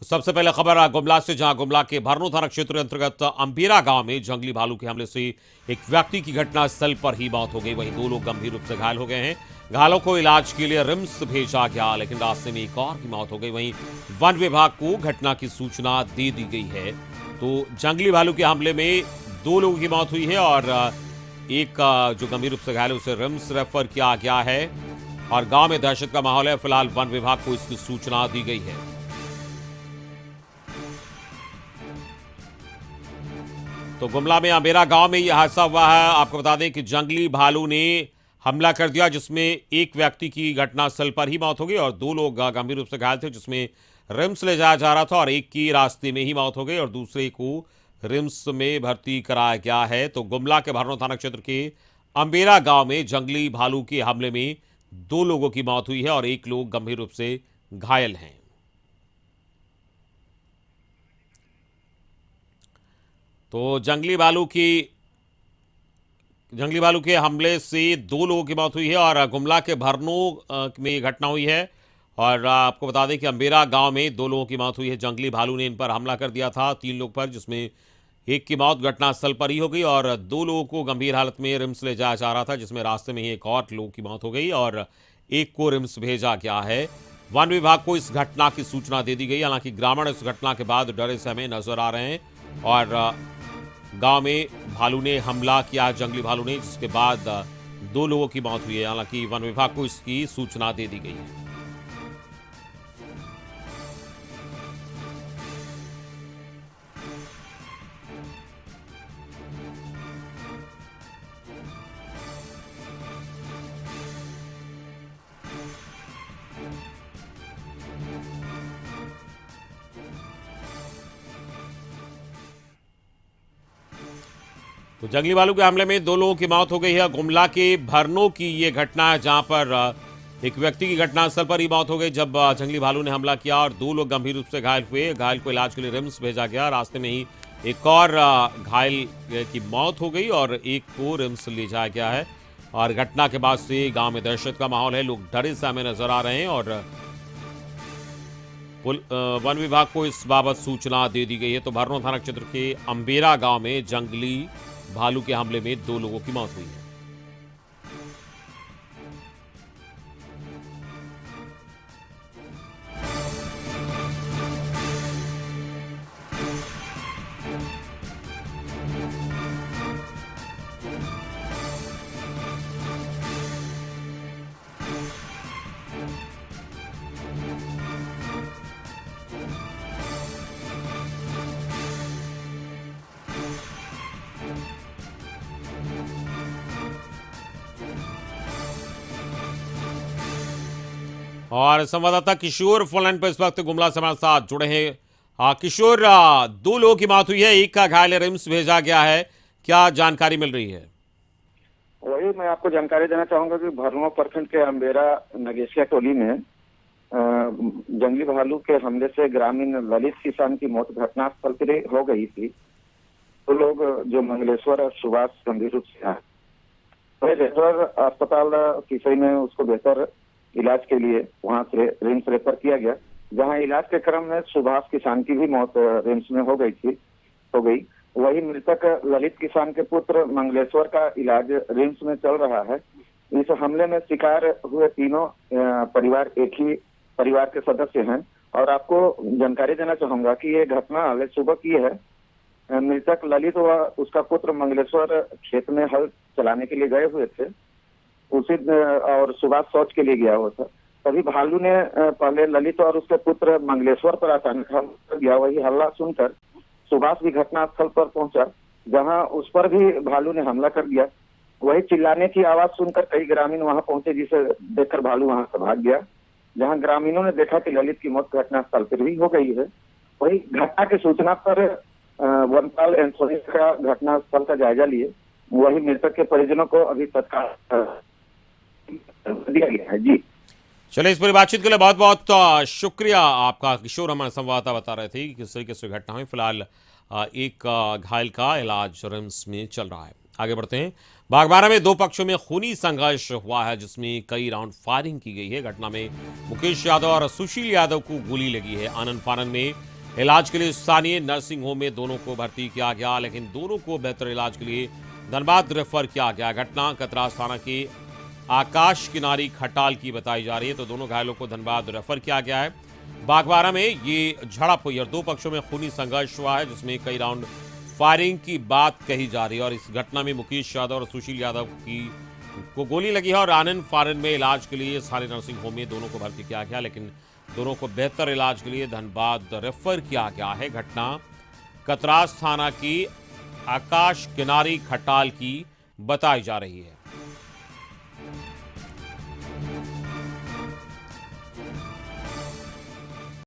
सबसे पहले खबर गुमला से, जहां गुमला के भरनो थाना क्षेत्र अंतर्गत अंबेरा गांव में जंगली भालू के हमले से एक व्यक्ति की घटनास्थल पर ही मौत हो गई। वहीं 2 लोग गंभीर रूप से घायल हो गए हैं। घायलों को इलाज के लिए रिम्स भेजा गया, लेकिन रास्ते में एक और की मौत हो गई। वहीं वन विभाग को घटना की सूचना दे दी गई है। तो जंगली भालू के हमले में 2 लोगों की मौत हुई है और एक जो गंभीर रूप से घायल है उसे रिम्स रेफर किया गया है और गांव में दहशत का माहौल है। फिलहाल वन विभाग को इसकी सूचना दी गई है। तो गुमला में अंबेरा गांव में यह हादसा हुआ है। आपको बता दें कि जंगली भालू ने हमला कर दिया, जिसमें एक व्यक्ति की घटनास्थल पर ही मौत हो गई और 2 लोग गंभीर रूप से घायल थे, जिसमें रिम्स ले जाया जा रहा था और एक की रास्ते में ही मौत हो गई और दूसरे को रिम्स में भर्ती कराया गया है। तो गुमला के भरनो थाना क्षेत्र के अंबेरा गांव में जंगली भालू के हमले में 2 लोगों की मौत हुई है और 1 लोग गंभीर रूप से घायल हैं। तो जंगली भालू के हमले से 2 लोगों की मौत हुई है और गुमला के भरनो में ये घटना हुई है। और आपको बता दें कि अंबेरा गांव में 2 लोगों की मौत हुई है। जंगली भालू ने इन पर हमला कर दिया था 3 लोग पर, जिसमें एक की मौत घटनास्थल पर ही हो गई और 2 लोगों को गंभीर हालत में रिम्स ले जाया जा रहा था, जिसमें रास्ते में ही एक और लोग की मौत हो गई और एक को रिम्स भेजा गया है। वन विभाग को इस घटना की सूचना दे दी गई। हालांकि ग्रामीण इस घटना के बाद डरे सहमे नजर आ रहे हैं और गांव में भालू ने हमला किया, जंगली भालू ने, जिसके बाद 2 लोगों की मौत हुई है। हालांकि वन विभाग को इसकी सूचना दे दी गई है। तो जंगली भालू के हमले में 2 लोगों की मौत हो गई है। गुमला के भरनो की ये घटना है, जहां पर एक व्यक्ति की घटनास्थल पर ही मौत हो गई जब जंगली भालू ने हमला किया और 2 लोग गंभीर रूप से घायल हुए। घायल को इलाज के लिए रिम्स भेजा गया। रास्ते में ही एक और घायल की मौत हो गई और एक को रिम्स ले जाया गया है। और घटना के बाद से गांव में दहशत का माहौल है। लोग डरे सहमे नजर आ रहे हैं और वन विभाग को इस बाबत सूचना दे दी गई है। तो भरनो थाना क्षेत्र के अंबेरा गांव में जंगली भालू के हमले में 2 लोगों की मौत हुई है। और संवाददाता किशोर फोनलाइन पर इस वक्त गुमला से हमारे साथ जुड़े हैं। किशोर, 2 लोगों की मौत हुई है, एक का घायल रिम्स भेजा गया है, क्या जानकारी मिल रही है? वही मैं आपको जानकारी देना चाहूंगा कि भरनो प्रखंड के अंबेरा नगेशिया टोली में जंगली भालू के हमले से ग्रामीण ललित किसान की मौत घटनास्थल पर हो गई थी। तो लोग जो मंगलेश्वर और सुभाष गंभीर रूप से हैं, वही रेफरल अस्पताल किसई में उसको बेहतर इलाज के लिए वहां से रिम्स रेफर किया गया, जहां इलाज के क्रम में सुभाष किसान की भी मौत रिम्स में हो गई। वही मृतक ललित किसान के पुत्र मंगलेश्वर का इलाज रिम्स में चल रहा है। इस हमले में शिकार हुए तीनों परिवार एक ही परिवार के सदस्य हैं और आपको जानकारी देना चाहूंगा कि ये घटना आज सुबह की है। मृतक ललित व उसका पुत्र मंगलेश्वर खेत में हल चलाने के लिए गए हुए थे उसी और सुभाष शौच के लिए गया हुआ था। तभी भालू ने पहले ललित और उसके पुत्र मंगलेश्वर पर अचानक हमला कर दिया। वही हल्ला सुनकर सुभाष भी घटनास्थल पर पहुंचा, जहां उस पर भी भालू ने हमला कर दिया। वही चिल्लाने की आवाज सुनकर कई ग्रामीण वहां पहुंचे, जिसे देखकर भालू वहां से भाग गया। जहां ग्रामीणों ने देखा कि ललित की मौत घटनास्थल पर ही हो गई है। वही घटना की सूचना पर वनपाल एनफोर्स का घटनास्थल का जायजा लिए। वही मृतक के परिजनों को अभी तत्काल दिया गया है। जी चलिए, इस पूरी बातचीत के लिए बहुत बहुत शुक्रिया आपका। किशोर हमारे संवाददाता बता रहे थे कि किस तरीके से घटना हुई। फिलहाल एक घायल का इलाज रिम्स में चल रहा है। आगे बढ़ते हैं। बागबारा में दो पक्षों में खूनी संघर्ष हुआ है, जिसमें कई राउंड फायरिंग की गई है। घटना में मुकेश यादव और सुशील यादव को गोली लगी है। आनंद फानन में इलाज के लिए स्थानीय नर्सिंग होम में दोनों को भर्ती किया गया, लेकिन दोनों को बेहतर इलाज के लिए धनबाद रेफर किया गया। घटना कतरास थाना के आकाश किनारी खटाल की बताई जा रही है, तो दोनों घायलों को धनबाद रेफर किया गया है। बागबारा में ये झड़प हुई और दो पक्षों में खूनी संघर्ष हुआ है, जिसमें कई राउंड फायरिंग की बात कही जा रही है। और इस घटना में मुकेश यादव और सुशील यादव को गोली लगी है और आनंद फानन में इलाज के लिए सारे नर्सिंग होम में दोनों को भर्ती किया गया, लेकिन दोनों को बेहतर इलाज के लिए धनबाद रेफर किया गया है। घटना कतरास थाना की आकाश किनारी खटाल की बताई जा रही है।